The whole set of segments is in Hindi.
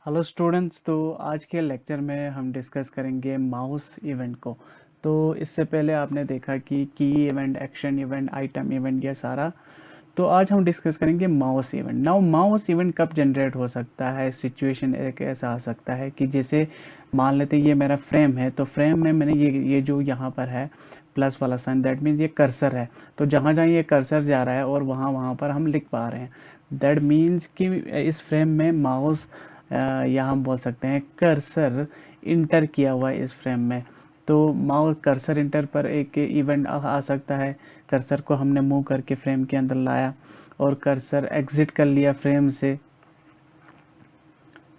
Hello students. तो आज के लेक्चर में हम डिस्कस करेंगे माउस इवेंट को। तो इससे पहले आपने देखा कि की event, action event, item event, ये सारा। तो आज हम डिस्कस करेंगे mouse event. Now mouse event कब जनरेट हो सकता है? सिचुएशन एक ऐसा आ सकता है कि जैसे मान लेते हैं ये मेरा फ्रेम है, तो फ्रेम में मैंने ये जो यहाँ पर है प्लस वाला साइन, दैट मीन्स ये कर्सर है। तो जहाँ जहाँ ये कर्सर जा रहा है और वहाँ वहाँ पर हम लिख पा रहे हैं। दैट मीन्स कि इस फ्रेम में माउस या हम बोल सकते हैं कर्सर इंटर किया हुआ है इस फ्रेम में। तो माउस कर्सर इंटर पर एक इवेंट आ सकता है। कर्सर को हमने मूव करके फ्रेम के अंदर लाया और कर्सर एग्जिट कर लिया फ्रेम से।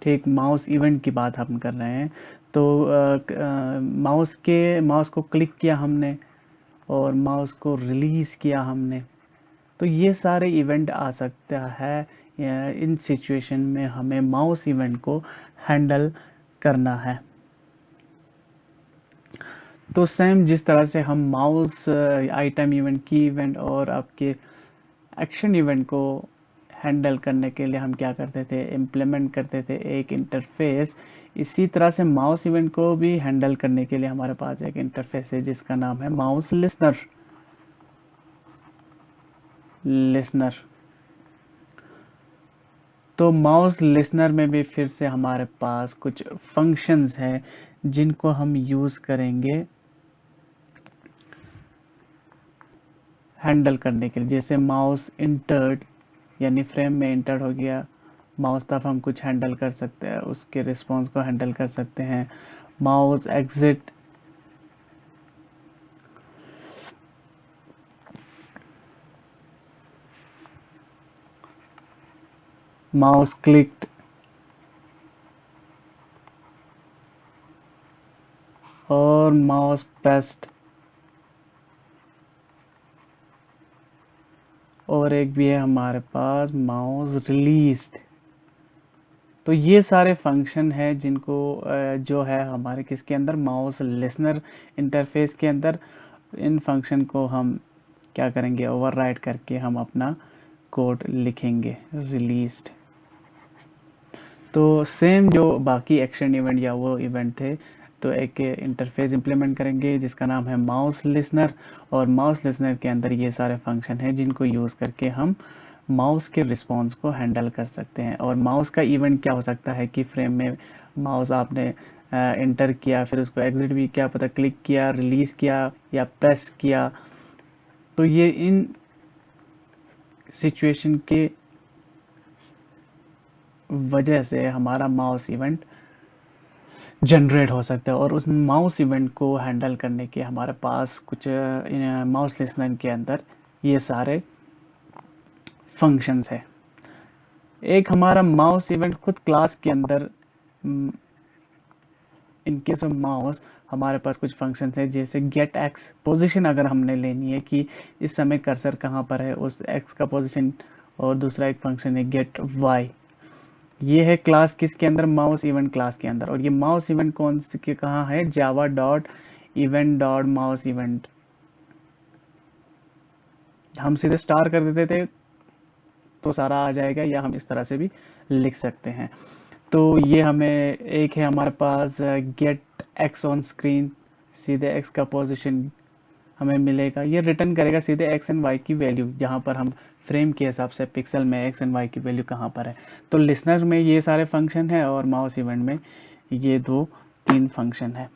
ठीक, माउस इवेंट की बात हम कर रहे हैं। तो माउस को क्लिक किया हमने और माउस को रिलीज किया हमने। तो ये सारे इवेंट आ सकता है। इन सिचुएशन में हमें माउस इवेंट को हैंडल करना है। तो सेम जिस तरह से हम माउस आइटम इवेंट, की इवेंट और आपके एक्शन इवेंट को हैंडल करने के लिए हम क्या करते थे, इम्प्लीमेंट करते थे एक इंटरफेस। इसी तरह से माउस इवेंट को भी हैंडल करने के लिए हमारे पास एक इंटरफेस है जिसका नाम है माउस लिसनर। लिसनर तो माउस लिसनर में भी फिर से हमारे पास कुछ फंक्शंस हैं जिनको हम यूज़ करेंगे हैंडल करने के लिए। जैसे माउस इंटर्ड, यानी फ्रेम में इंटर्ड हो गया माउस, तब हम कुछ हैंडल कर सकते हैं, उसके रिस्पॉन्स को हैंडल कर सकते हैं। माउस एग्जिट, माउस क्लिक्ड और माउस पेस्ट, और एक भी है हमारे पास माउस रिलीज्ड। तो ये सारे फंक्शन हैं जिनको जो है हमारे किसके अंदर, माउस लिसनर इंटरफेस के अंदर। इन फंक्शन को हम क्या करेंगे, ओवरराइड करके हम अपना कोड लिखेंगे, रिलीज्ड। तो सेम जो बाकी एक्शन इवेंट या वो इवेंट थे, तो एक इंटरफेस इंप्लीमेंट करेंगे जिसका नाम है माउस लिसनर। और माउस लिसनर के अंदर ये सारे फंक्शन हैं जिनको यूज़ करके हम माउस के रिस्पॉन्स को हैंडल कर सकते हैं। और माउस का इवेंट क्या हो सकता है कि फ्रेम में माउस आपने इंटर किया, फिर उसको एग्जिट भी किया, पता क्लिक किया, रिलीज किया या प्रेस किया। तो ये इन सिचुएशन के वजह से हमारा माउस इवेंट जनरेट हो सकता है। और उस माउस इवेंट को हैंडल करने के हमारे पास कुछ माउस लिसनर के अंदर ये सारे फंक्शंस है। एक हमारा माउस इवेंट खुद क्लास के अंदर, इन केस ऑफ माउस हमारे पास कुछ फंक्शंस है जैसे गेट एक्स पोजीशन, अगर हमने लेनी है कि इस समय कर्सर कहाँ पर है, उस एक्स का पोजीशन। और दूसरा एक फंक्शन है गेट वाई। ये है क्लास किसके अंदर, माउस इवेंट क्लास के अंदर। और ये माउस इवेंट कौन से के कहाँ है, Java dot event dot mouse event. हम सीधे स्टार कर देते थे तो सारा आ जाएगा, या हम इस तरह से भी लिख सकते हैं। तो ये हमें एक है हमारे पास गेट एक्स ऑन स्क्रीन, सीधे एक्स का पोजीशन हमें मिलेगा। ये रिटर्न करेगा सीधे एक्स एंड वाई की वैल्यू, जहाँ पर हम फ्रेम के हिसाब से पिक्सल में एक्स एंड वाई की वैल्यू कहाँ पर है। तो लिसनर में ये सारे फंक्शन है और माउस इवेंट में ये दो तीन फंक्शन है।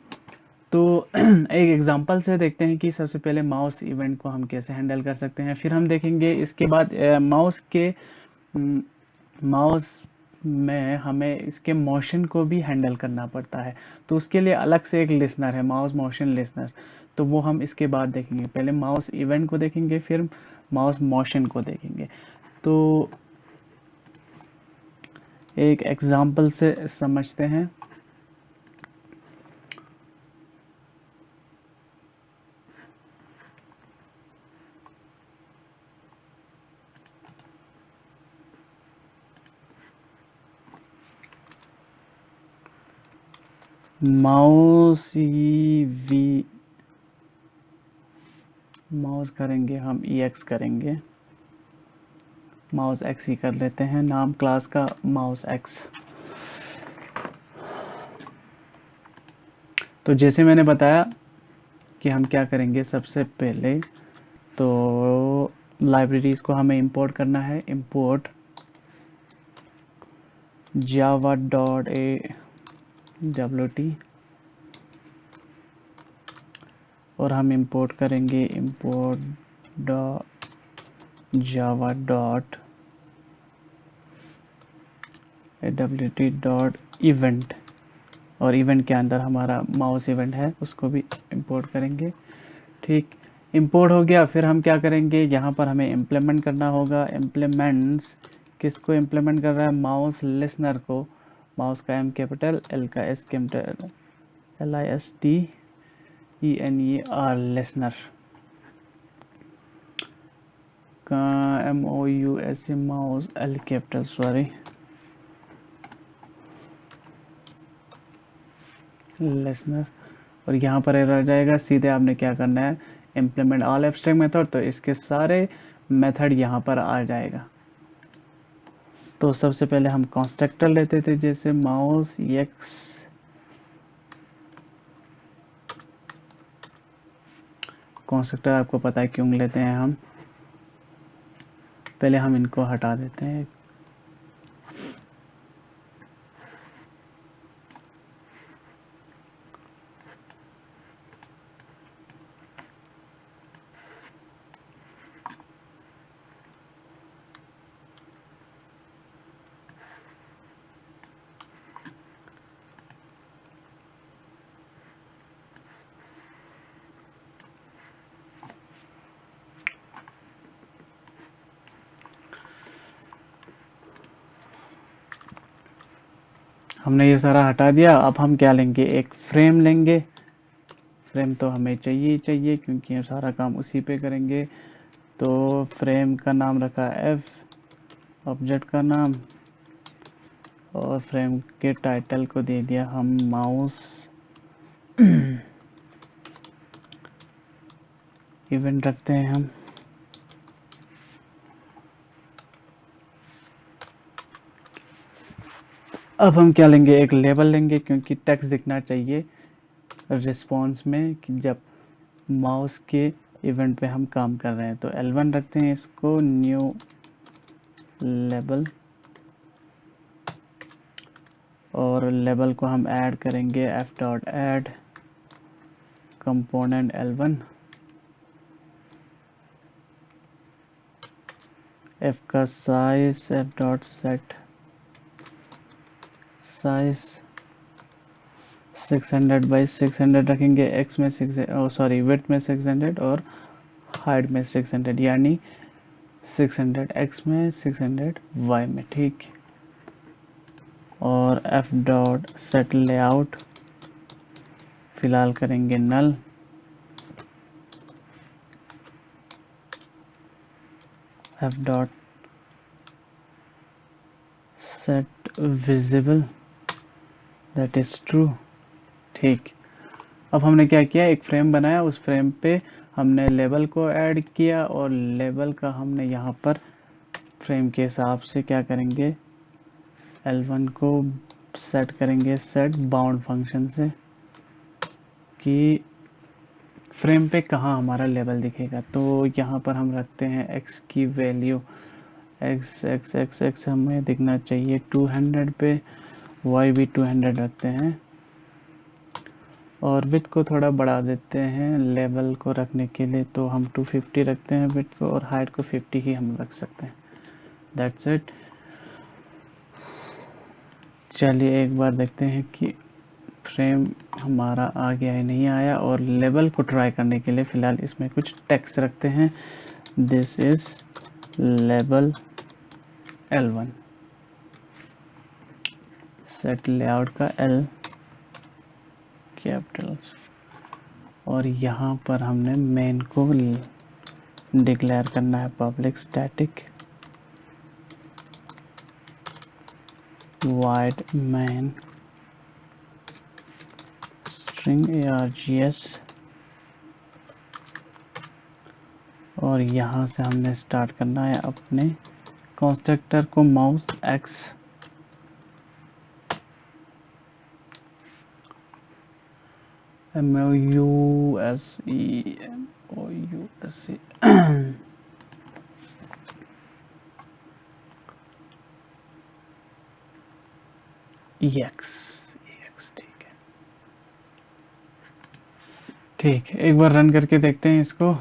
तो एक एग्जांपल से देखते हैं कि सबसे पहले माउस इवेंट को हम कैसे हैंडल कर सकते हैं, फिर हम देखेंगे इसके बाद माउस में हमें इसके मोशन को भी हैंडल करना पड़ता है। तो उसके लिए अलग से एक लिसनर है, माउस मोशन लिसनर। तो वो हम इसके बाद देखेंगे। पहले माउस इवेंट को देखेंगे, फिर माउस मोशन को देखेंगे। तो एक एग्जांपल से समझते हैं। माउस वी माउस करेंगे हम EX करेंगे, माउस एक्स ही कर लेते हैं नाम क्लास का, माउस एक्स। तो जैसे मैंने बताया कि हम क्या करेंगे, सबसे पहले तो लाइब्रेरीज को हमें इंपोर्ट करना है। इंपोर्ट java.awt और हम इंपोर्ट करेंगे import java.awt.event और इवेंट के अंदर हमारा माउस इवेंट है, उसको भी इंपोर्ट करेंगे। ठीक, इंपोर्ट हो गया। फिर हम क्या करेंगे, यहाँ पर हमें इम्प्लीमेंट करना होगा। इम्प्लीमेंट्स किसको इम्प्लीमेंट कर रहा है, माउस लिसनर को। माउस का एम कैपिटल, एल का एस कैपिटल, LISTENER लिसनर का MOUS mouse L capital, sorry, listener. और यहाँ पर एरर आ जाएगा। सीधे आपने क्या करना है, इम्प्लीमेंट ऑल एब्स्ट्रैक्ट मेथड, तो इसके सारे मेथड यहाँ पर आ जाएगा। तो सबसे पहले हम कंस्ट्रक्टर लेते थे, जैसे माउस एक्स कंस्ट्रक्टर, आपको पता है क्यों लेते हैं हम। पहले हम इनको हटा देते हैं। हमने ये सारा हटा दिया। अब हम क्या लेंगे, एक फ्रेम लेंगे। फ्रेम तो हमें चाहिए ही चाहिए, क्योंकि ये सारा काम उसी पे करेंगे। तो फ्रेम का नाम रखा एफ, ऑब्जेक्ट का नाम, और फ्रेम के टाइटल को दे दिया हम माउस इवेंट रखते हैं हम। अब हम क्या लेंगे, एक लेबल लेंगे, क्योंकि टेक्स्ट दिखना चाहिए रिस्पॉन्स में कि जब माउस के इवेंट पे हम काम कर रहे हैं। तो L1 रखते हैं इसको, न्यू लेबल, और लेबल को हम ऐड करेंगे f.add कंपोनेंट L1। f का साइज f.set साइज 600 बाई 600 रखेंगे। x में 600, सॉरी विड्थ में 600 और हाइट में 600, यानी 600 x में 600 y में। ठीक, और f.set लेआउट फिलहाल करेंगे नल। f.set visible, that is true. ठीक, अब हमने क्या किया, एक फ्रेम बनाया, उस फ्रेम पे हमने लेबल को ऐड किया, और लेबल का हमने यहाँ पर फ्रेम के हिसाब से क्या करेंगे, L1 को सेट करेंगे, सेट बाउंड फंक्शन से, कि फ्रेम पे कहाँ हमारा लेबल दिखेगा। तो यहाँ पर हम रखते हैं x की वैल्यू, x हमें दिखना चाहिए 200 पे, y भी 200 रखते हैं, और विड्थ को थोड़ा बढ़ा देते हैं लेबल को रखने के लिए। तो हम 250 रखते हैं विड्थ को, और हाइट को 50 ही हम रख सकते हैं। That's it. चलिए एक बार देखते हैं कि फ्रेम हमारा आ गया है नहीं आया। और लेबल को ट्राई करने के लिए फ़िलहाल इसमें कुछ टेक्स्ट रखते हैं। This is label L1, set layout का L कैपिटल, और यहाँ पर हमने मेन को डिक्लेयर करना है public static void main string args, और यहाँ से हमने स्टार्ट करना है अपने कंस्ट्रक्टर को माउस एक्स। MOUSE EX ठीक है। ठीक, एक बार रन करके देखते हैं इसको।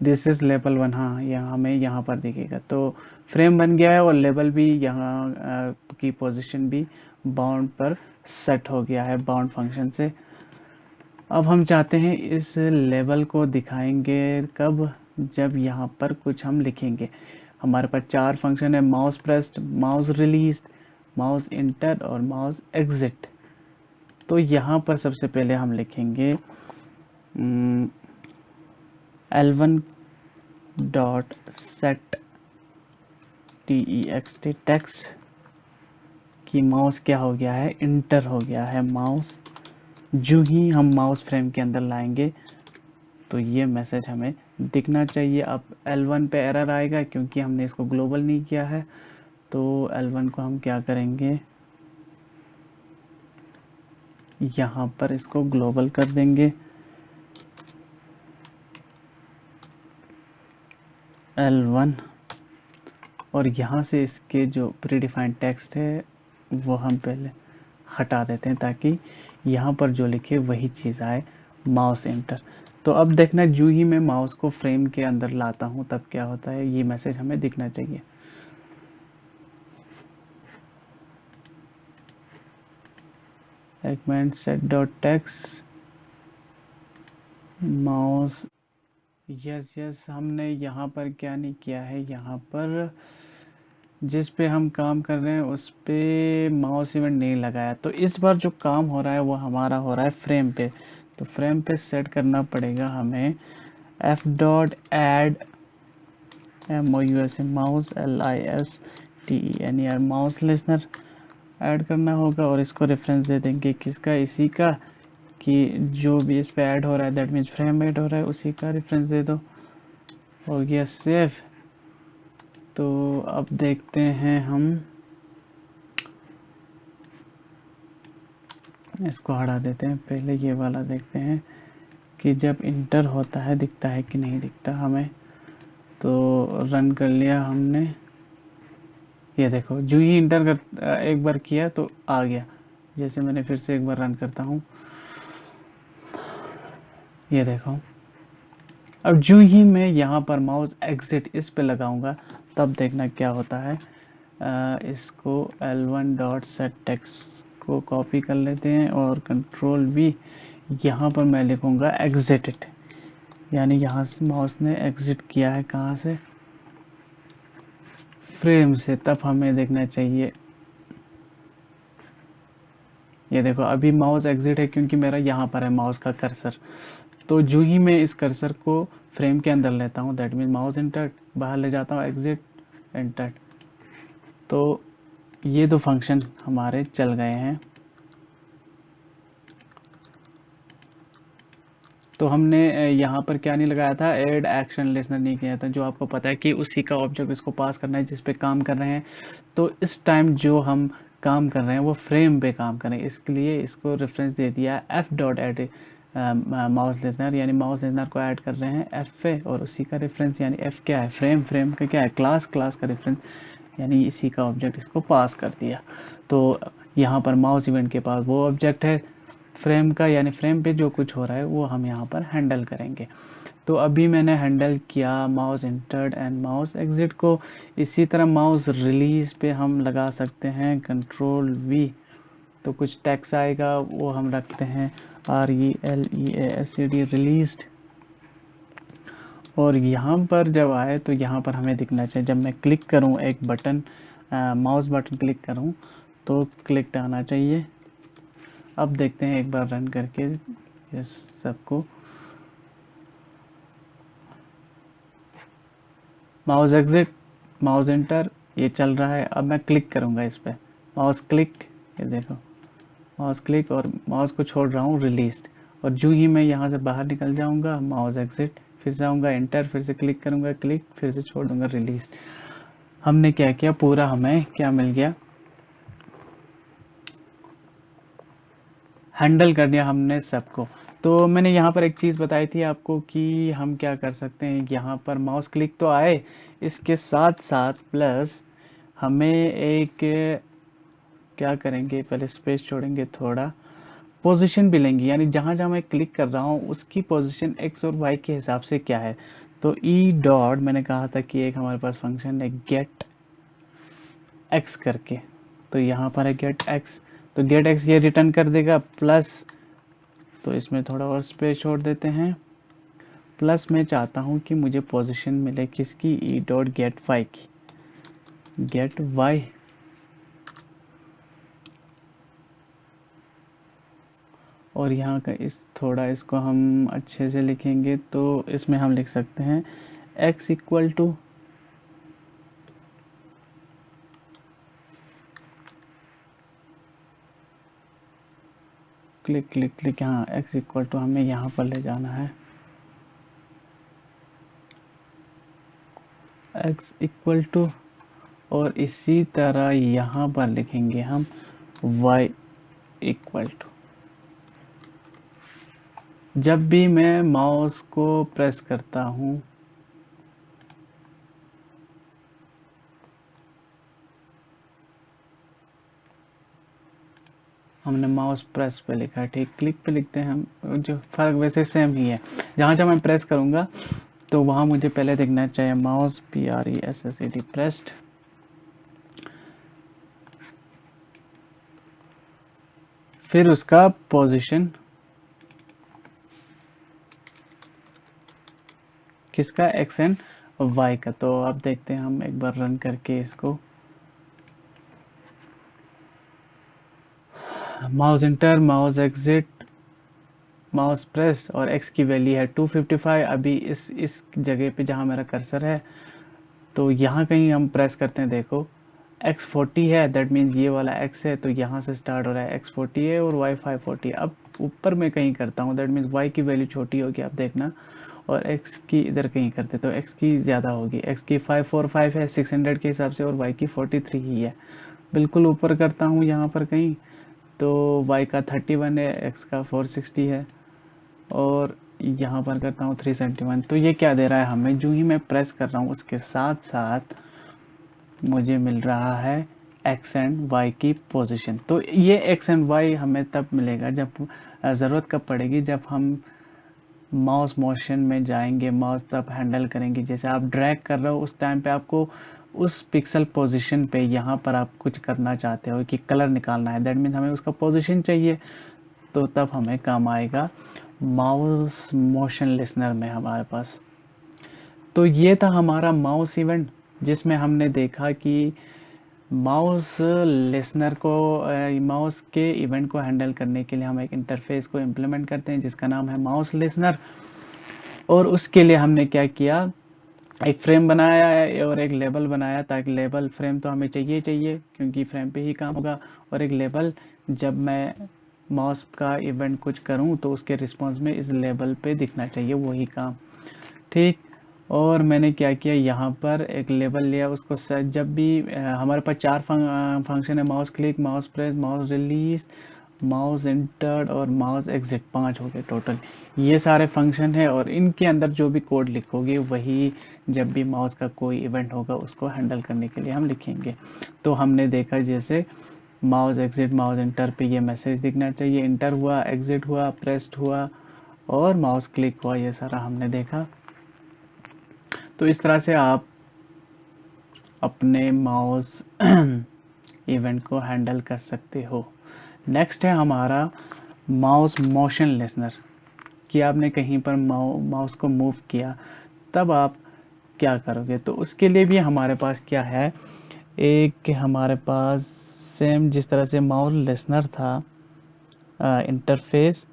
दिस इज लेवल 1, हाँ यहाँ हमें यहाँ पर दिखेगा। तो फ्रेम बन गया है और लेवल भी यहाँ की पोजीशन भी बाउंड पर सेट हो गया है बाउंड फंक्शन से। अब हम चाहते हैं इस लेवल को दिखाएंगे कब, जब यहाँ पर कुछ हम लिखेंगे। हमारे पास 4 फंक्शन है, mouse pressed, mouse released, mouse inter और माउस एग्जिट। तो यहाँ पर सबसे पहले हम लिखेंगे L1 dot set text text कि माउस क्या हो गया है, इंटर हो गया है माउस। जो ही हम माउस फ्रेम के अंदर लाएंगे तो ये मैसेज हमें दिखना चाहिए। अब L1 पे एरर आएगा क्योंकि हमने इसको ग्लोबल नहीं किया है। तो L1 को हम क्या करेंगे, यहाँ पर इसको ग्लोबल कर देंगे। L1 और यहाँ से इसके जो प्रीडिफाइंड टेक्स्ट है वो हम पहले हटा देते हैं ताकि यहाँ पर जो लिखे वही चीज़ आए, माउस इंटर। तो अब देखना, जो ही मैं माउस को फ्रेम के अंदर लाता हूँ तब क्या होता है, ये मैसेज हमें दिखना चाहिए। एक minute, set dot text mouse, yes हमने यहाँ पर क्या नहीं किया है, यहाँ पर जिस पे हम काम कर रहे हैं उस पे माउस इवेंट नहीं लगाया। तो इस बार जो काम हो रहा है वो हमारा हो रहा है फ्रेम पे। तो फ्रेम पे सेट करना पड़ेगा हमें f dot add MOUS mouse LISTENER mouse listener add करना होगा और इसको रेफरेंस दे देंगे किसका, इसी का, कि जो भी इस पे ऐड हो रहा है दैट मीन्स फ्रेम ऐड हो रहा है उसी का रेफरेंस दे दो। हो गया सेव। तो अब देखते हैं हम, इसको हटा देते हैं, पहले ये वाला देखते हैं कि जब इंटर होता है दिखता है कि नहीं दिखता हमें। तो रन कर लिया हमने, ये देखो जो ही इंटर कर एक बार किया तो आ गया। जैसे मैंने फिर से एक बार रन करता हूँ, ये देखो। अब जो ही मैं यहाँ पर माउस एग्जिट इस पे लगाऊंगा तब देखना क्या होता है। इसको L1 डॉट सेट टेक्स्ट को कॉपी कर लेते हैं और कंट्रोल V, यहाँ पर मैं लिखूंगा एग्जिटेड, यानी यहाँ से माउस ने एग्जिट किया है, कहाँ से, फ्रेम से। तब हमें देखना चाहिए, ये देखो अभी माउस एग्जिट है क्योंकि मेरा यहाँ पर है माउस का कर्सर। तो जो ही मैं इस कर्सर को फ्रेम के अंदर लेता हूँ दैट मीन माउस इंटर्ड, बाहर ले जाता हूँ एग्जिट एंटर्ड, तो ये दो फंक्शन हमारे चल गए हैं। तो हमने यहाँ पर क्या नहीं लगाया था, ऐड एक्शन लिसनर नहीं किया था, जो आपको पता है कि उसी का ऑब्जेक्ट इसको पास करना है जिस पे काम कर रहे हैं। तो इस टाइम जो हम काम कर रहे हैं वो फ्रेम पे काम करें, इसके लिए इसको रेफरेंस दे दिया F dot add mouse listener, यानी माउस लिसनर को ऐड कर रहे हैं एफ पे और उसी का रेफरेंस, यानी एफ क्या है, फ्रेम, फ्रेम का क्या है, क्लास, क्लास का रेफरेंस, यानी इसी का ऑब्जेक्ट इसको पास कर दिया। तो यहाँ पर माउस इवेंट के पास वो ऑब्जेक्ट है फ्रेम का, यानी फ्रेम पे जो कुछ हो रहा है वो हम यहाँ पर हैंडल करेंगे। तो अभी मैंने हैंडल किया mouse entered and mouse exit को। इसी तरह माउस रिलीज पे हम लगा सकते हैं कंट्रोल V, तो कुछ टेक्स्ट आएगा वो हम रखते हैं RELEASED रिलीज्ड। और यहाँ पर जब आए तो यहाँ पर हमें दिखना चाहिए, जब मैं क्लिक करूँ एक बटन, माउस बटन क्लिक करूँ तो क्लिक आना चाहिए। अब देखते हैं एक बार रन करके इस सबको, माउस एग्जिट, माउस इंटर, ये चल रहा है। अब मैं क्लिक करूंगा इस पे, माउस क्लिक, ये देखो माउस क्लिक और माउस को छोड़ रहा हूँ रिलीज। और जो ही मैं यहाँ से बाहर निकल जाऊंगा माउस एग्जिट, फिर जाऊंगा इंटर, फिर से क्लिक करूंगा, क्लिक, फिर से छोड़ दूंगा रिलीज। हमने क्या किया, पूरा हमें क्या मिल गया, हैंडल कर लिया हमने सबको। तो मैंने यहाँ पर एक चीज़ बताई थी आपको कि हम क्या कर सकते हैं, यहाँ पर माउस क्लिक तो आए, इसके साथ साथ प्लस हमें एक क्या करेंगे, पहले स्पेस छोड़ेंगे थोड़ा, पोजीशन भी लेंगे, यानी जहाँ जहाँ मैं क्लिक कर रहा हूँ उसकी पोजीशन एक्स और वाई के हिसाब से क्या है। तो ई डॉट मैंने कहा था कि एक हमारे पास फंक्शन है गेट एक्स करके, तो यहाँ पर है गेट एक्स, तो गेट एक्स ये रिटर्न कर देगा प्लस, तो इसमें थोड़ा और स्पेस छोड़ देते हैं, प्लस मैं चाहता हूँ कि मुझे पोजीशन मिले किसकी, ई डॉट गेट वाई की, गेट वाई, और यहाँ का इस थोड़ा इसको हम अच्छे से लिखेंगे तो इसमें हम लिख सकते हैं x equal to, click click click, हाँ x इक्वल टू हमें यहाँ पर ले जाना है, x इक्वल टू, और इसी तरह यहाँ पर लिखेंगे हम y इक्वल टू। जब भी मैं माउस को प्रेस करता हूँ, हमने माउस प्रेस पे लिखा है, ठीक, क्लिक पे लिखते हैं हम, जो फर्क वैसे सेम ही है, जहाँ जहाँ मैं प्रेस करूँगा तो वहाँ मुझे पहले दिखना चाहिए माउस PRESSED प्रेस्ड, फिर उसका पोजीशन किसका, एक्स एंड वाई का। तो अब देखते हैं हम एक बार रन करके इसको, mouse inter, mouse exit, mouse press, और एक्स की वैल्यू है 255 अभी इस जगह पे जहाँ मेरा कर्सर है। तो यहाँ कहीं हम प्रेस करते हैं, देखो x40 है, दैट मीन्स ये वाला x है, तो यहाँ से स्टार्ट हो रहा है, x40 है और y 540। अब ऊपर में कहीं करता हूँ, दैट मीन्स y की वैल्यू छोटी होगी, आप देखना, और x की इधर कहीं करते तो x की ज़्यादा होगी, x की 545 है 600 के हिसाब से, और y की 43 ही है। बिल्कुल ऊपर करता हूँ यहाँ पर कहीं, तो y का 31 है, x का 460 है, और यहाँ पर करता हूँ 371। तो ये क्या दे रहा है हमें, जो ही मैं प्रेस कर रहा हूँ उसके साथ साथ मुझे मिल रहा है एक्स एंड वाई की पोजीशन। तो ये एक्स एंड वाई हमें तब मिलेगा जब ज़रूरत कब पड़ेगी, जब हम माउस मोशन में जाएंगे, माउस तब हैंडल करेंगे, जैसे आप ड्रैग कर रहे हो उस टाइम पे आपको उस पिक्सल पोजीशन पे यहाँ पर आप कुछ करना चाहते हो कि कलर निकालना है, दैट मीन्स हमें उसका पोजीशन चाहिए, तो तब हमें काम आएगा माउस मोशन लिसनर में हमारे पास। तो ये था हमारा माउस इवेंट, जिसमें हमने देखा कि माउस लिसनर को, माउस के इवेंट को हैंडल करने के लिए हम एक इंटरफेस को इम्प्लीमेंट करते हैं जिसका नाम है माउस लिसनर। और उसके लिए हमने क्या किया, एक फ्रेम बनाया है और एक लेबल बनाया, ताकि लेबल, फ्रेम तो हमें चाहिए चाहिए क्योंकि फ्रेम पे ही काम होगा, और एक लेबल, जब मैं माउस का इवेंट कुछ करूं तो उसके रिस्पॉन्स में इस लेबल पे दिखना चाहिए वही काम, ठीक। और मैंने क्या किया, यहाँ पर एक लेबल लिया, उसको जब भी हमारे पास चार फंक्शन है, mouse click, mouse press, mouse release, mouse entered और माउस एग्जिट, 5 हो गए टोटल। ये सारे फंक्शन है और इनके अंदर जो भी कोड लिखोगे वही जब भी माउस का कोई इवेंट होगा उसको हैंडल करने के लिए हम लिखेंगे। तो हमने देखा जैसे माउस एग्जिट, माउस इंटर पे ये मैसेज दिखना चाहिए, इंटर हुआ, एग्जिट हुआ, प्रेस्ड हुआ और माउस क्लिक हुआ, ये सारा हमने देखा। तो इस तरह से आप अपने माउस इवेंट को हैंडल कर सकते हो। नेक्स्ट है हमारा माउस मोशन लिसनर, कि आपने कहीं पर माउस को मूव किया तब आप क्या करोगे। तो उसके लिए भी हमारे पास क्या है, एक हमारे पास सेम जिस तरह से माउस लिसनर था इंटरफेस,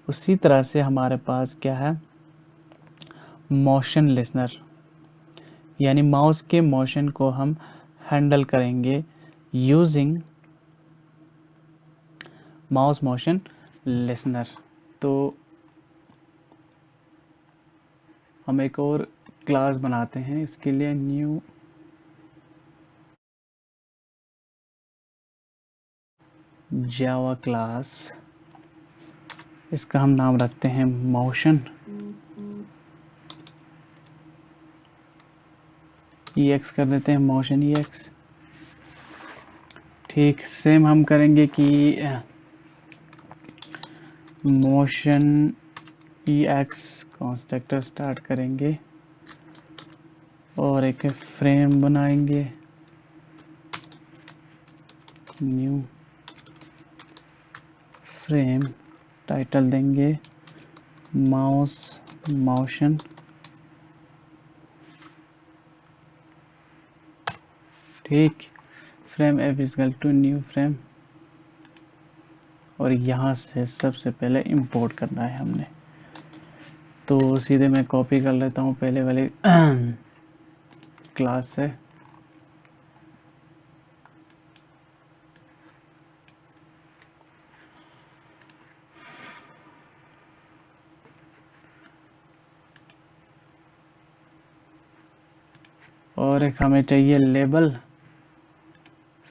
उसी तरह से हमारे पास क्या है, मोशन लिसनर, यानी माउस के मोशन को हम हैंडल करेंगे यूजिंग माउस मोशन लिसनर। तो हम एक और क्लास बनाते हैं इसके लिए, न्यू जावा क्लास, इसका हम नाम रखते हैं मोशन EX कर देते हैं, मोशन EX। ठीक सेम हम करेंगे कि मोशन EX कंस्ट्रक्टर स्टार्ट करेंगे और एक फ्रेम बनाएंगे, न्यू फ्रेम, टाइटल देंगे माउस मोशन, ठीक। Frame F equal to new frame, और यहाँ से सबसे पहले इंपोर्ट करना है हमने, तो सीधे मैं कॉपी कर लेता हूँ पहले वाले क्लास से। और एक हमें चाहिए लेबल,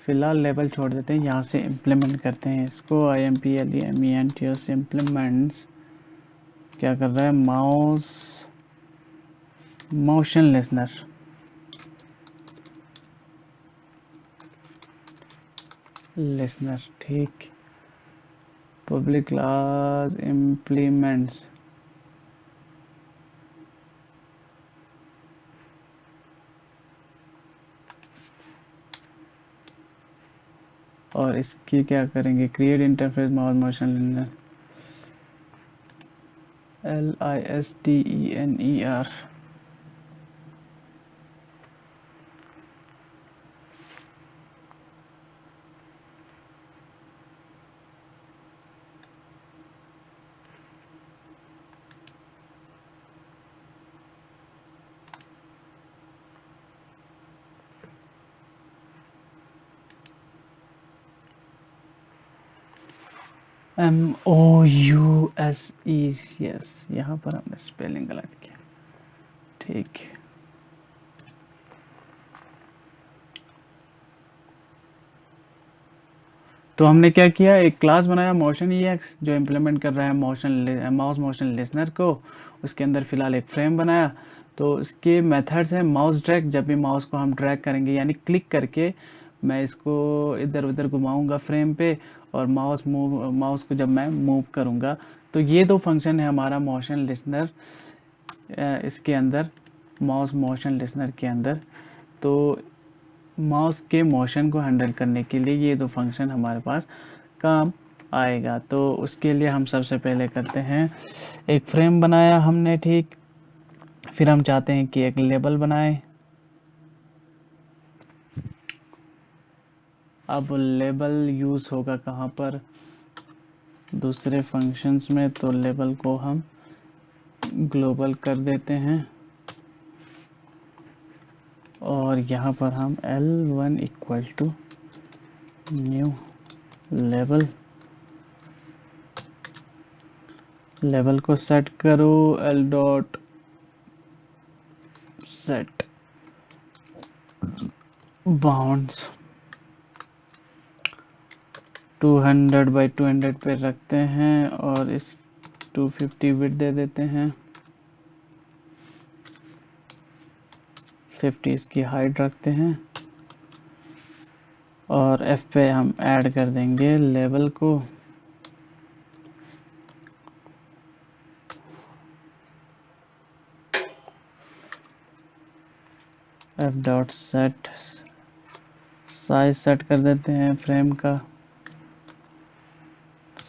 फिलहाल लेबल छोड़ देते हैं, यहाँ से इम्प्लीमेंट करते हैं इसको, IMPLEMENT इम्प्लीमेंट्स क्या कर रहा है, माउस मोशन लिसनर, ठीक। पब्लिक क्लास इम्प्लीमेंट्स, और इसकी क्या करेंगे, create interface mouse motion listener, LISTENER, MOUSE, yes, यहाँ पर हमने स्पेलिंग गलत किया, ठीक। तो हमने क्या किया, एक क्लास बनाया मोशन EX जो इम्प्लीमेंट कर रहा है माउस मोशन लिसनर को, उसके अंदर फिलहाल एक फ्रेम बनाया। तो इसके मेथड्स हैं माउस ड्रैग, जब भी माउस को हम ड्रैग करेंगे यानी क्लिक करके मैं इसको इधर उधर घुमाऊंगा फ्रेम पे, और माउस को जब मैं मूव करूंगा, तो ये दो फंक्शन है हमारा मोशन लिसनर इसके अंदर, माउस मोशन लिसनर के अंदर। तो माउस के मोशन को हैंडल करने के लिए ये दो फंक्शन हमारे पास काम आएगा। तो उसके लिए हम सबसे पहले करते हैं, एक फ्रेम बनाया हमने, ठीक। फिर हम चाहते हैं कि एक लेबल बनाए। अब लेबल यूज़ होगा कहाँ पर, दूसरे फंक्शंस में, तो लेबल को हम ग्लोबल कर देते हैं, और यहाँ पर हम L1 equal to new label, level को सेट करो L dot set bounds 200 by 200 पे रखते हैं, और इस 250 विड्थ दे देते हैं, 50 इसकी हाइट रखते हैं, और F पे हम ऐड कर देंगे लेवल को, F dot set size set कर देते हैं फ्रेम का,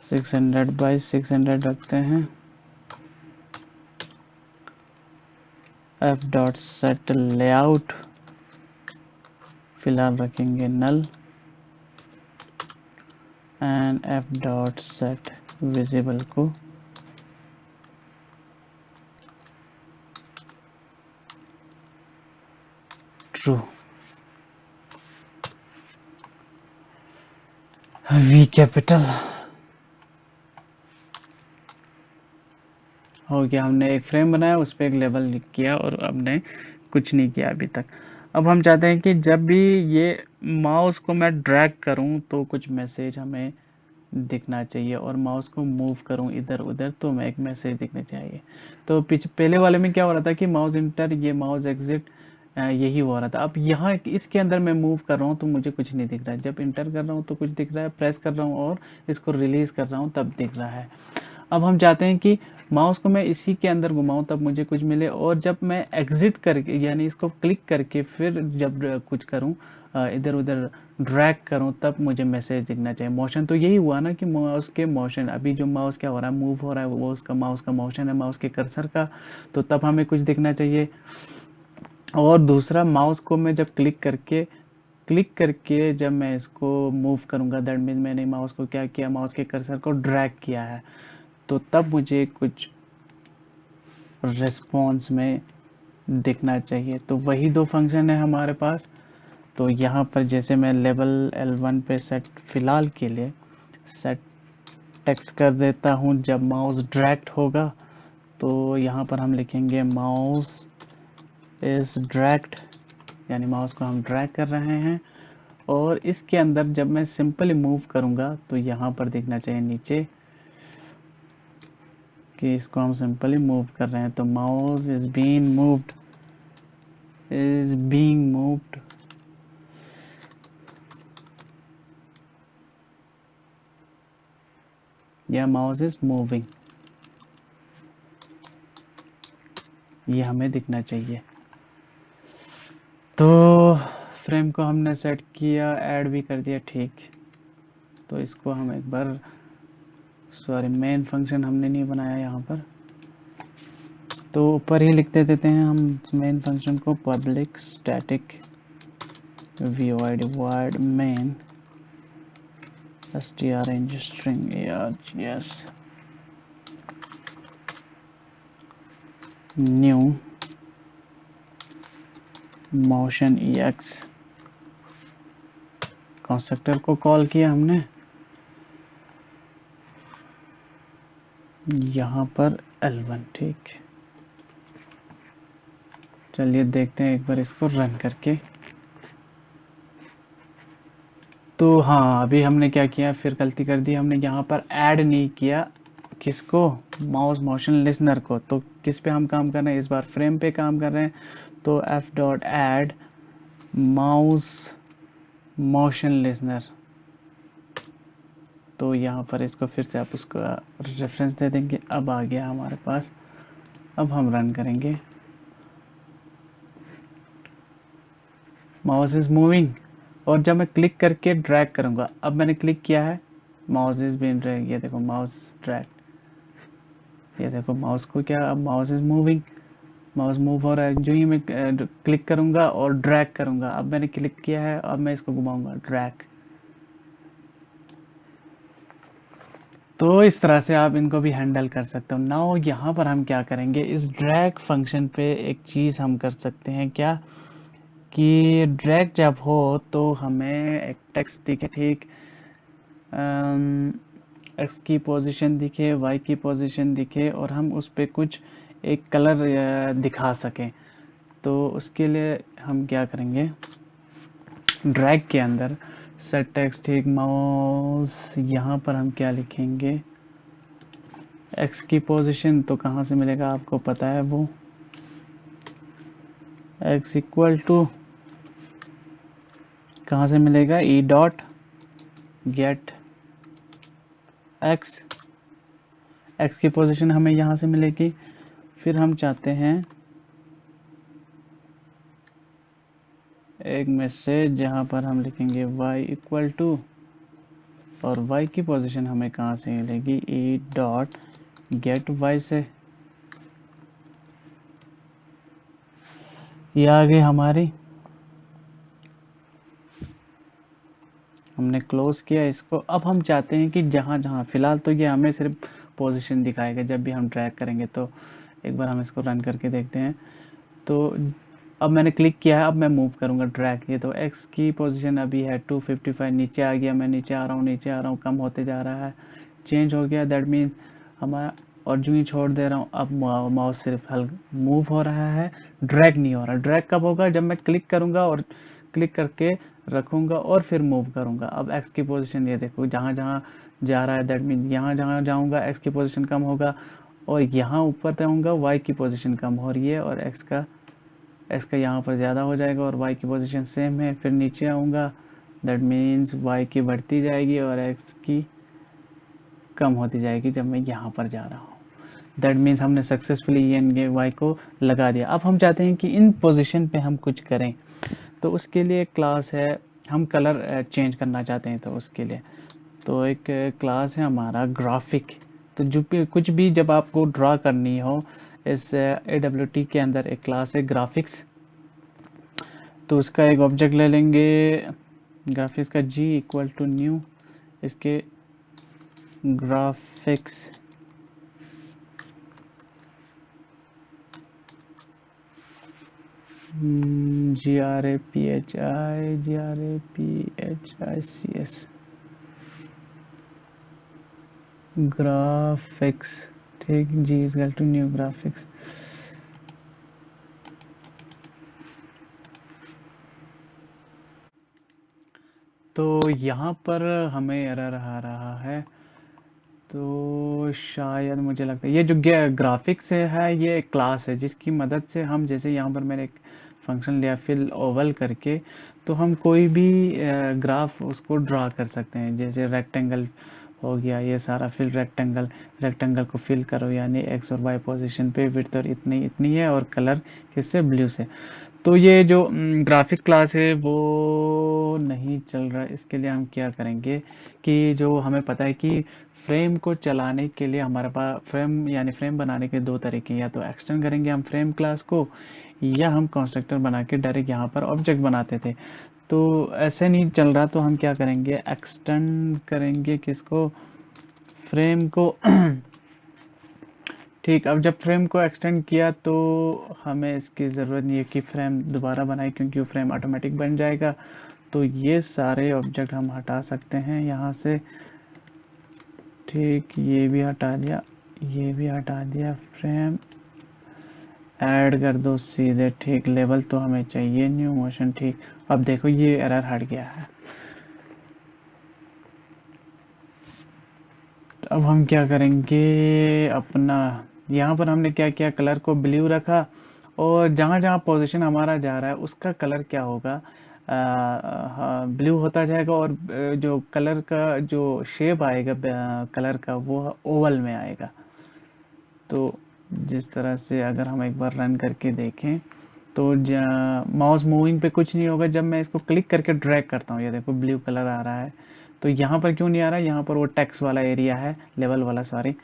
600 बाई 600 रखते हैं, F डॉट सेट लेआउट फिलहाल रखेंगे null, and F dot set visible को ट्रू, V कैपिटल हो गया। हमने एक फ्रेम बनाया, उस पर एक लेबल किया, और हमने कुछ नहीं किया अभी तक। अब हम चाहते हैं कि जब भी ये माउस को मैं ड्रैग करूं तो कुछ मैसेज हमें दिखना चाहिए और माउस को मूव करूं इधर उधर तो मैं एक मैसेज दिखना चाहिए। तो पहले वाले में क्या हो रहा था कि माउस इंटर, ये माउस एग्जिट, यही हो रहा था। अब यहाँ इसके अंदर मैं मूव कर रहा हूँ तो मुझे कुछ नहीं दिख रहा है। जब इंटर कर रहा हूँ तो कुछ दिख रहा है, प्रेस कर रहा हूँ और इसको रिलीज कर रहा हूँ तब दिख रहा है। अब हम चाहते हैं कि माउस को मैं इसी के अंदर घुमाऊं तब मुझे कुछ मिले, और जब मैं एग्जिट करके यानी इसको क्लिक करके फिर जब कुछ करूं, इधर उधर ड्रैग करूं, तब मुझे मैसेज दिखना चाहिए। मोशन तो यही हुआ ना कि माउस के मोशन, अभी जो माउस क्या हो रहा है, मूव हो रहा है, वो उसका माउस का मोशन है, माउस के कर्सर का, तो तब हमें कुछ दिखना चाहिए। और दूसरा, माउस को मैं जब क्लिक करके जब मैं इसको मूव करूंगा, दैट मीन मैंने माउस को क्या किया, माउस के कर्सर को ड्रैग किया है, तो तब मुझे कुछ रिस्पॉन्स में दिखना चाहिए। तो वही दो फंक्शन है हमारे पास। तो यहाँ पर जैसे मैं लेवल L1 पे सेट, फिलहाल के लिए सेट टेक्स्ट कर देता हूँ जब माउस ड्रैग्ड होगा, तो यहाँ पर हम लिखेंगे माउस इज ड्रैग्ड, यानी माउस को हम ड्रैग कर रहे हैं। और इसके अंदर जब मैं सिंपली मूव करूँगा तो यहाँ पर दिखना चाहिए नीचे कि इसको हम सिंपली मूव कर रहे हैं। तो माउस इज बीइंग मूव्ड या माउस इज मूविंग, ये हमें दिखना चाहिए। तो फ्रेम को हमने सेट किया, ऐड भी कर दिया, ठीक। तो इसको हम एक बार, सॉरी मेन फंक्शन हमने नहीं बनाया यहाँ पर, तो ऊपर ही लिख देते हैं हम मेन फंक्शन को, public static void void main strng string args new motion ex, constructor को कॉल किया हमने यहाँ पर L1, ठीक। चलिए देखते हैं एक बार इसको रन करके। तो हाँ, अभी हमने क्या किया, फिर गलती कर दी, हमने यहाँ पर ऐड नहीं किया, किसको, माउस मोशन लिसनर को। तो किस पे हम काम कर रहे हैं इस बार, फ्रेम पे काम कर रहे हैं। तो f.add माउस मोशन लिसनर, तो यहाँ पर इसको फिर से आप उसका रेफरेंस दे देंगे। अब आ गया हमारे पास, अब हम रन करेंगे, माउस इज मूविंग, और जब मैं क्लिक करके ड्रैग करूंगा, अब मैंने क्लिक किया है, माउस इज बीइंग ड्रैग, ये देखो माउस ड्रैग, ये देखो माउस को क्या, अब mouse is moving, mouse move हो रहा है। जो ही मैं क्लिक करूंगा और ड्रैग करूंगा, अब मैंने क्लिक किया है, अब मैं इसको घुमाऊंगा, ड्रैग। तो इस तरह से आप इनको भी हैंडल कर सकते हो। नाउ यहाँ पर हम क्या करेंगे, इस ड्रैग फंक्शन पे एक चीज़ हम कर सकते हैं क्या, कि ड्रैग जब हो तो हमें एक टेक्स्ट दिखे, ठीक, एक्स की पोजीशन दिखे, वाई की पोजीशन दिखे, और हम उस पर कुछ एक कलर दिखा सकें। तो उसके लिए हम क्या करेंगे, ड्रैग के अंदर सेट टेक्स्ट, ठीक, माउस, यहाँ पर हम क्या लिखेंगे, एक्स की पोजीशन, तो कहाँ से मिलेगा आपको पता है वो, एक्स इक्वल टू, कहाँ से मिलेगा, E dot get x, x की पोजीशन हमें यहाँ से मिलेगी। फिर हम चाहते हैं एक मैसेज जहाँ पर हम लिखेंगे y इक्वल टू, और y की पोजीशन हमें कहाँ से मिलेगी, ई डॉट गेट y से। ये आ गई हमारी, हमने क्लोज किया इसको। अब हम चाहते हैं कि जहाँ जहाँ, फिलहाल तो ये हमें सिर्फ पोजीशन दिखाएगा जब भी हम ड्रैग करेंगे। तो एक बार हम इसको रन करके देखते हैं। तो अब मैंने क्लिक किया है, अब मैं मूव करूंगा ड्रैग, ये तो x की पोजीशन अभी है 255, नीचे आ गया, मैं नीचे आ रहा हूँ, नीचे आ रहा हूँ, कम होते जा रहा है, चेंज हो गया, दैट मीन्स हमारा, और जो ही छोड़ दे रहा हूँ, अब माउस सिर्फ हल्का मूव हो रहा है, ड्रैग नहीं हो रहा। ड्रैग कब होगा, जब मैं क्लिक करूंगा और क्लिक करके रखूंगा और फिर मूव करूंगा। अब एक्स की पोजीशन ये देखो, जहां जहां जा रहा है दैट मीन यहाँ जहां जाऊंगा एक्स की पोजीशन कम होगा, और यहाँ ऊपर जाऊंगा वाई की पोजीशन कम हो रही है, और एक्स का यहाँ पर ज़्यादा हो जाएगा और वाई की पोजीशन सेम है। फिर नीचे आऊंगा, दैट मीन्स वाई की बढ़ती जाएगी और एक्स की कम होती जाएगी जब मैं यहाँ पर जा रहा हूँ। दैट मीन्स हमने सक्सेसफुली ये एन वाई को लगा दिया। अब हम चाहते हैं कि इन पोजीशन पे हम कुछ करें, तो उसके लिए एक क्लास है, हम कलर चेंज करना चाहते हैं तो उसके लिए तो एक क्लास है हमारा ग्राफिक। तो जो भी कुछ भी जब आपको ड्रा करनी हो, इस AWT के अंदर एक क्लास है ग्राफिक्स, तो उसका एक ऑब्जेक्ट ले लेंगे, ग्राफिक्स का G इक्वल टू न्यू, इसके ग्राफिक्स GRAPHICS ग्राफिक्स, ठीक, G equal to new graphics. तो यहाँ पर हमें एरर आ रहा है, तो शायद मुझे लगता है ये जो ग्राफिक्स है ये एक क्लास है जिसकी मदद से हम, जैसे यहाँ पर मैंने एक फंक्शन लिया फिल ओवल करके, तो हम कोई भी ग्राफ उसको ड्रा कर सकते हैं। जैसे रेक्टेंगल हो गया ये सारा, फिल रेक्टेंगल, रेक्टेंगल को फिल करो, यानी एक्स और वाई पोजीशन पे विड्थ और इतनी इतनी है, और कलर किससे, ब्लू से। तो ये जो ग्राफिक क्लास है वो नहीं चल रहा, इसके लिए हम क्या करेंगे कि जो हमें पता है कि फ्रेम को चलाने के लिए हमारे पास फ्रेम, यानी फ्रेम बनाने के दो तरीके, या तो एक्सटेंड करेंगे हम फ्रेम क्लास को, या हम कंस्ट्रक्टर बना के डायरेक्ट यहाँ पर ऑब्जेक्ट बनाते थे। तो ऐसे नहीं चल रहा, तो हम क्या करेंगे, एक्सटेंड करेंगे किसको, फ्रेम को। ठीक, अब जब फ्रेम को एक्सटेंड किया तो हमें इसकी ज़रूरत नहीं है कि फ्रेम दोबारा बनाए, क्योंकि वो फ्रेम ऑटोमेटिक बन जाएगा। तो ये सारे ऑब्जेक्ट हम हटा सकते हैं यहाँ से, ठीक, ये भी हटा दिया, ये भी हटा दिया, फ्रेम ऐड कर दो सीधे, ठीक, लेवल तो हमें चाहिए न्यू मोशन, ठीक। अब देखो ये एरर हट गया है। अब हम क्या करेंगे, अपना यहाँ पर हमने क्या किया, कलर को ब्लू रखा, और जहाँ जहाँ पोजीशन हमारा जा रहा है उसका कलर क्या होगा, ब्लू होता जाएगा, और जो कलर का जो शेप आएगा कलर का वो ओवल में आएगा। तो जिस तरह से अगर हम एक बार रन करके देखें तो माउस मूविंग पे कुछ नहीं होगा, जब मैं इसको क्लिक करके ड्रैग करता हूँ, ये देखो ब्लू कलर आ रहा है। तो यहाँ पर क्यों नहीं आ रहा है, यहाँ पर वो टेक्स्ट वाला एरिया है, लेवल वाला सॉरी।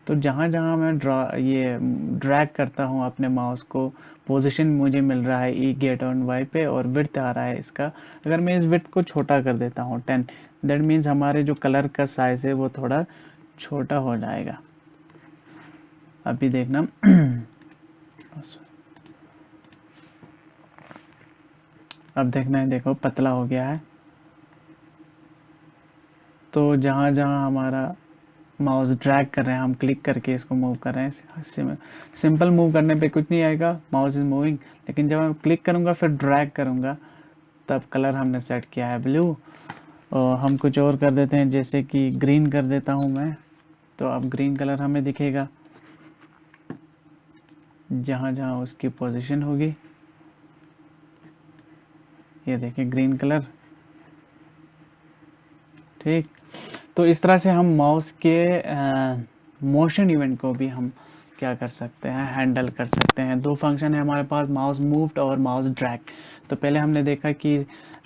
तो जहाँ जहाँ मैं ये ड्रैग करता हूँ अपने माउस को, पोजीशन मुझे मिल रहा है ई गेट ऑन वाई पे, और विड्थ आ रहा है इसका। अगर मैं इस विड्थ को छोटा कर देता हूँ 10, दैट मीन्स हमारे जो कलर का साइज है वो थोड़ा छोटा हो जाएगा। अभी देखना, अब देखना है, देखो पतला हो गया है। तो जहाँ जहाँ हमारा माउस ड्रैग कर रहे हैं, हम क्लिक करके इसको मूव कर रहे हैं, सिंपल मूव करने पे कुछ नहीं आएगा, माउस इज मूविंग, लेकिन जब मैं क्लिक करूँगा फिर ड्रैग करूँगा, तब कलर हमने सेट किया है ब्लू। और हम कुछ और कर देते हैं, जैसे कि ग्रीन कर देता हूँ मैं, तो अब ग्रीन कलर हमें दिखेगा जहाँ जहाँ उसकी पोजीशन होगी। ये देखें ग्रीन कलर, ठीक। तो इस तरह से हम माउस के मोशन इवेंट को भी हम क्या कर सकते हैं, हैंडल कर सकते हैं। दो फंक्शन है हमारे पास, माउस मूव्ड और माउस ड्रैग। तो पहले हमने देखा कि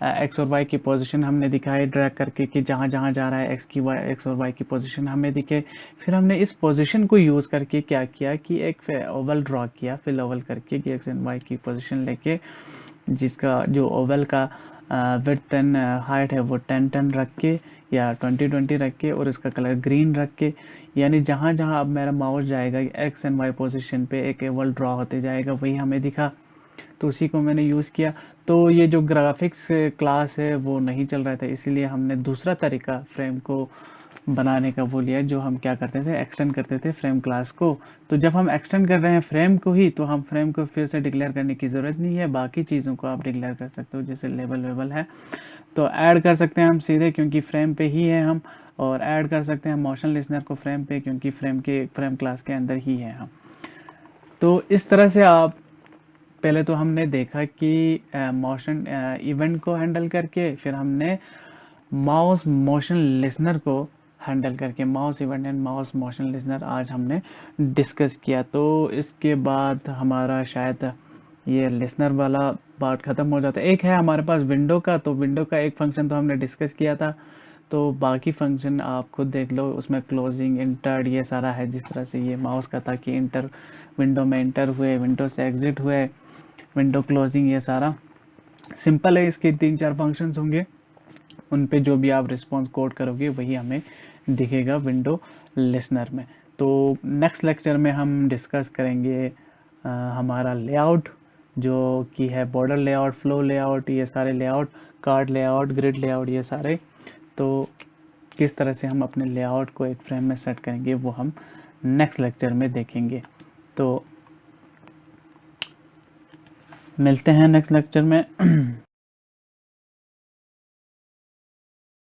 एक्स और वाई की पोजीशन हमने दिखाई ड्रैग करके कि जहाँ जहाँ जा रहा है एक्स और वाई की पोजीशन हमें दिखे। फिर हमने इस पोजीशन को यूज़ करके क्या किया कि एक ओवल ड्रॉ किया, फिल ओवल करके कि एक्स एंड वाई की पोजीशन लेके, जिसका जो ओवल का विड्थ एंड हाइट है वो 10-10 रख के या 20-20 रख के, और इसका कलर ग्रीन रख के, यानी जहाँ जहाँ अब मेरा माउस जाएगा एक्स एंड वाई पोजीशन पे एक ओवल ड्रॉ होते जाएगा, वही हमें दिखा। तो उसी को मैंने यूज़ किया। तो ये जो ग्राफिक्स क्लास है वो नहीं चल रहा था, इसीलिए हमने दूसरा तरीका फ्रेम को बनाने का वो लिया जो हम क्या करते थे, एक्सटेंड करते थे फ्रेम क्लास को। तो जब हम एक्सटेंड कर रहे हैं फ्रेम को ही, तो हम फ्रेम को फिर से डिक्लेयर करने की ज़रूरत नहीं है, बाकी चीज़ों को आप डिक्लेयर कर सकते हो, जैसे लेबल वेबल है तो ऐड कर सकते हैं हम सीधे क्योंकि फ्रेम पे ही है हम, और ऐड कर सकते हैं मोशन लिसनर को फ्रेम पे क्योंकि फ्रेम क्लास के अंदर ही है हम। तो इस तरह से आप पहले तो हमने देखा कि मोशन इवेंट को हैंडल करके, फिर हमने माउस मोशन लिसनर को हैंडल करके mouse event and mouse motion listener आज हमने डिस्कस किया। तो इसके बाद हमारा शायद ये लिसनर वाला पार्ट ख़त्म हो जाता है। एक है हमारे पास विंडो का, तो विंडो का एक फंक्शन तो हमने डिस्कस किया था, तो बाकी फंक्शन आप खुद देख लो, उसमें क्लोजिंग इंटर ये सारा है, जिस तरह से ये माउस का था कि इंटर विंडो में इंटर हुए, विंडो से एग्जिट हुए, विंडो क्लोजिंग, ये सारा सिंपल है। इसके 3-4 फंक्शंस होंगे, उन पे जो भी आप रिस्पॉन्स कोड करोगे वही हमें दिखेगा विंडो लिसनर में। तो नेक्स्ट लेक्चर में हम डिस्कस करेंगे हमारा लेआउट, जो कि है बॉर्डर लेआउट, फ्लो लेआउट, ये सारे layout, card layout, grid layout, ये सारे। तो किस तरह से हम अपने लेआउट को एक फ्रेम में सेट करेंगे वो हम नेक्स्ट लेक्चर में देखेंगे। तो मिलते हैं नेक्स्ट लेक्चर में।